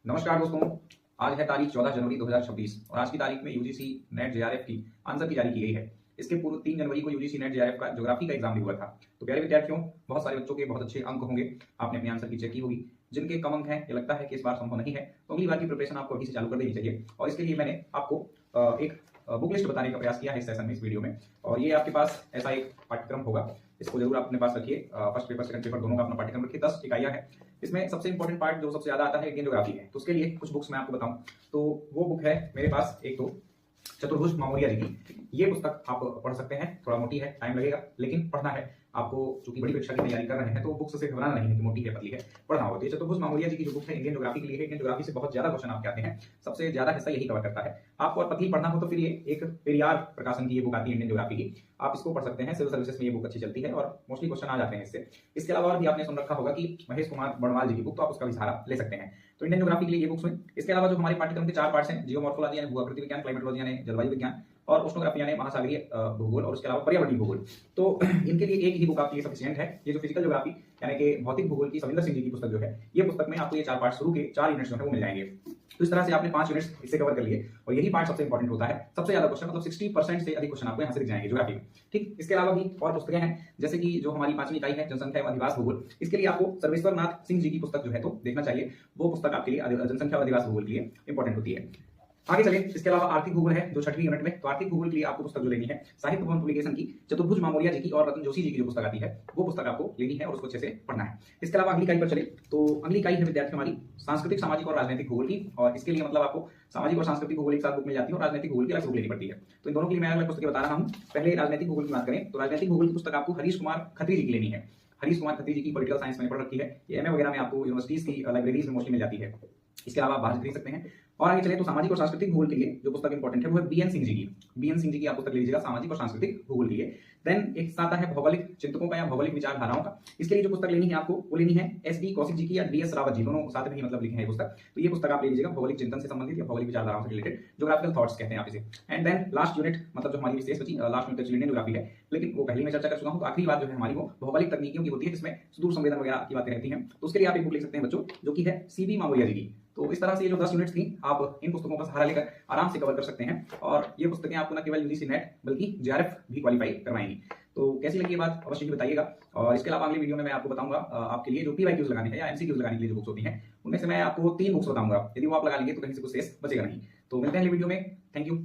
नमस्कार दोस्तों। आज है तारीख 14 जनवरी 2026 और आज की तारीख में यूजीसी नेट जेआरएफ की आंसर की जारी की गई है। इसके पूर्व 3 जनवरी को यूजीसी नेट जेआरएफ का ज्योग्राफी का एग्जाम भी हुआ था। तो प्यारे विद्यार्थियों, बहुत सारे बच्चों के बहुत अच्छे अंक होंगे, आपने अपनी आंसर की चेक की होगी। जिनके कम अंक हैं, ये लगता है कि इस बार संभव नहीं है, तो अगली बार की प्रिपरेशन आपको अभी से चालू कर देनी चाहिए। और इसके लिए मैंने आपको एक बुक लिस्ट बताने का प्रयास किया है इस सेशन में, इस वीडियो में। और ये आपके पास ऐसा एक पाठ्यक्रम होगा, इसको जरूर आप अपने पास रखिए। फर्स्ट पेपर सेकंड पेपर दोनों का अपना पाठ्यक्रम रखिए। 10 इकाइयां हैं। इसमें सबसे इंपॉर्टेंट पार्ट जो सबसे ज्यादा आता है इंडियन ज्योग्राफी है। तो उसके लिए कुछ बुक्स मैं आपको बताऊं तो वो बुक है मेरे पास, एक तो चतुर्भुज मामोरिया जी की। ये पुस्तक आप पढ़ सकते हैं, थोड़ा मोटी है, टाइम लगेगा, लेकिन पढ़ना है आपको। चूंकि बड़ी परीक्षा की तैयारी कर रहे हैं तो बुक्स से घबराना नहीं है कि मोटी है पतली है, पढ़ना होगा। तो ये चतुर्भुज मामोरिया जी की जो बुक है इंडियन ज्योग्राफी के लिए है। इंडियन ज्योग्राफी से बहुत ज्यादा क्वेश्चन आपके आते हैं, सबसे ज्यादा हिस्सा यही कवर करता है। आपको और पतली पढ़ना हो तो फिर ये एक पेरियार प्रकाशन की ये बुक आती है इंडियन ज्योग्राफी की, आप इसको पढ़ सकते हैं। सिविल सर्विसेज में ये बुक अच्छी चलती है और मोस्टली क्वेश्चन आ जाते हैं इससे। इसके अलावा और भी आपने सुन रखा होगा कि महेश कुमार बड़वाल जी की बुक, तो आप उसका भी सहारा ले सकते हैं। तो इंडियन ज्योग्राफी के लिए ये बुक्स हुई। इसके अलावा जो हमारे पाठ्यक्रम के 4 पार्ट्स हैं, जियोमॉर्फोलॉजी यानी भूआकृति विज्ञान, क्लाइमेटोलॉजी यानी जलवायु विज्ञान, और ओशनोग्राफी यानी महासागरीय भूगोल, और उसके अलावा पर्यावरणीय भूगोल। तो इनके लिए एक ही बुक आपकी सफिशिएंट है। ये जो फिजिकल ज्योग्राफी यानी कि भौतिक भूगोल की सविंदर सिंह जी की पुस्तक जो है, ये पुस्तक में आपको ये 4 पार्ट शुरू के 4 यूनिट्स जो है वो मिल जाएंगे। तो इस तरह से आपने 5 यूनिट्स इससे कवर कर लिए और यही पार्ट सबसे इंपॉर्टेंट होता है। सबसे ज्यादा क्वेश्चन मतलब 60% से अधिक क्वेश्चन आपको यहाँ से दिख जाएंगे ज्योग्राफी में। ठीक, इसके अलावा भी और पुस्तकें हैं, जैसे कि जो हमारी 5वीं इकाई है जनसंख्या एवं अधिवास भूगोल, इसके लिए आपको सर्वेश्वर नाथ सिंह जी की पुस्तक जो है तो देखना चाहिए। वो पुस्तक आपके लिए जनसंख्या एवं अधिवास भूगोल के लिए इंपॉर्टेंट होती है। आगे चलें, इसके अलावा आर्थिक भूगोल है जो 6वीं यूनिट में। तो आर्थिक भूगोल के लिए आपको पुस्तक जो लेनी है साहित्य भवन पब्लिकेशन की चतुर्भुज मामोरिया जी की और रतन जोशी जी की जो पुस्तक आती है, वो पुस्तक आपको लेनी है और उसको अच्छे से पढ़ना है। इसके अलावा अगली इकाई पर चले तो अगली इकाई है विद्यार्थी हमारी सांस्कृतिक, सामाजिक और राजनीतिक भूगोल की। और इसके लिए मतलब आपको सामाजिक और सांस्कृतिक भूगोल एक साथ बुक मिल जाती है और राजनीतिक भूगोल की अलग बुक लेनी पड़ती है। तो इन दोनों के लिए मैं अलग पुस्तकें बता रहा हूँ। पहले राजनीतिक भूगोल की बात करें तो राजनीतिक भूगोल की पुस्तक आपको हरीश कुमार खत्री जी की लेनी है। हरीश कुमार खत्री जी की पॉलिटिकल साइंस में पढ़ रखी है, ये एमए वगैरह में आपको यूनिवर्सिटीज की लाइब्रेरीज में मोस्टली मिल जाती है। इसके अलावा आप बाहर खरीद सकते हैं। और आगे चले तो सामाजिक और सांस्कृतिक भूगोल के लिए जो पुस्तक इंपॉर्टेंट है वो है बीएन सिंह जी की। बीएन सिंह जी की आप पुस्तक ले लीजिएगा सामाजिक और सांस्कृतिक भूगोल के लिए। देन एक आता है भौगोलिक चिंतकों का या भौगोलिक विचारधाराओं का। इसके लिए जो पुस्तक लेनी है आपको वो लेनी है एसडी कौशिक जी की या डीएस रावत जी, दोनों साथ में ही मतलब लिखे हैं पुस्तक। तो ये पुस्तक आप ले लीजिएगा भौगोलिक चिंतन से संबंधित या भौगोलिक विचारधाराओं से रिलेटेड, ज्योग्राफिकल थॉट्स कहते हैं आप इसे। एंड देन लास्ट यूनिट मतलब जो हमारी विशेष बची लास्ट यूनिट इंडियन ज्योग्राफी है, लेकिन वो पहले मैं चर्चा कर चुका हूं। तो आखिरी बात जो है हमारी वो भौगोलिक तकनीकियों की होती है, जिसमें सुदूर संवेदन वगैरह की बातें रहती हैं। तो उसके लिए आप एक बुक ले सकते हैं बच्चों, जो कि है सीबी मामोरिया जी की। तो इस तरह से ये जो 10 यूनिट्स थी, आप इन पुस्तकों का सहारा लेकर आराम से कवर कर सकते हैं। और ये पुस्तकें आपको न केवल यूजीसी नेट बल्कि जेआरएफ भी क्वालिफाई करवाएंगी। तो कैसी लगी ये बात अवश्य ही बताइएगा। और इसके अलावा अगली वीडियो में मैं आपको बताऊंगा आपके लिए जो पीवाईक्यूज लगाने हैं या एमसीक्यूज लगाने के लिए जो बुक्स होती हैं, उनमें से मैं आपको 3 बुक्स बताऊंगा। यदि वो आप लगा लेंगे तो कहीं से कुछ शेष बचेगा नहीं। तो मिलते हैं अगली वीडियो में। Thank you.